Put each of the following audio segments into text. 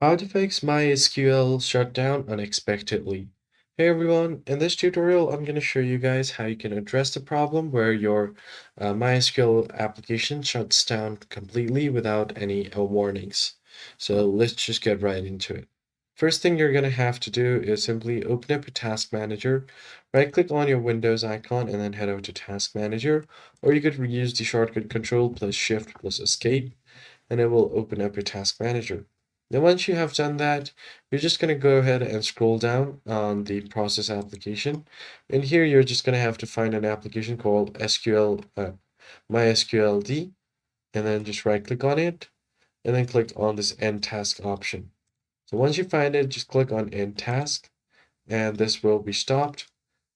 How to fix MySQL Shutdown Unexpectedly. Hey everyone, in this tutorial I'm going to show you guys how you can address the problem where your MySQL application shuts down completely without any warnings. So let's just get right into it. First thing you're going to have to do is simply open up your Task Manager, right click on your Windows icon and then head over to Task Manager, or you could use the shortcut Control plus Shift plus Escape and it will open up your Task Manager. Then once you have done that, you're just going to go ahead and scroll down on the process application. And here you're just going to have to find an application called MySQLD, and then just right click on it, and then click on this End Task option. So once you find it, just click on End Task, and this will be stopped.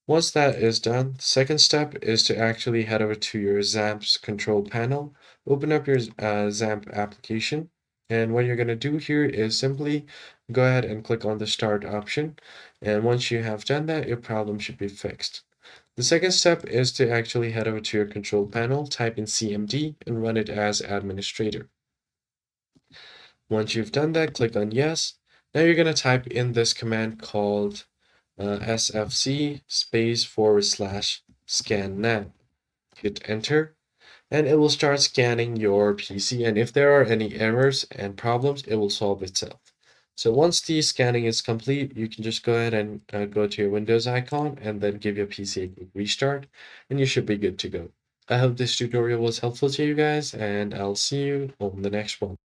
Once that is done, the second step is to actually head over to your XAMPP's control panel, open up your XAMPP application, and what you're going to do here is simply go ahead and click on the Start option, and once you have done that, your problem should be fixed. The second step is to actually head over to your control panel, type in CMD, and run it as administrator. Once you've done that, click on Yes. Now you're going to type in this command called sfc /scan now. Hit enter and it will start scanning your PC, and if there are any errors and problems it will solve itself. So once the scanning is complete, you can just go ahead and go to your Windows icon and then give your PC a quick restart and you should be good to go. I hope this tutorial was helpful to you guys, and I'll see you on the next one.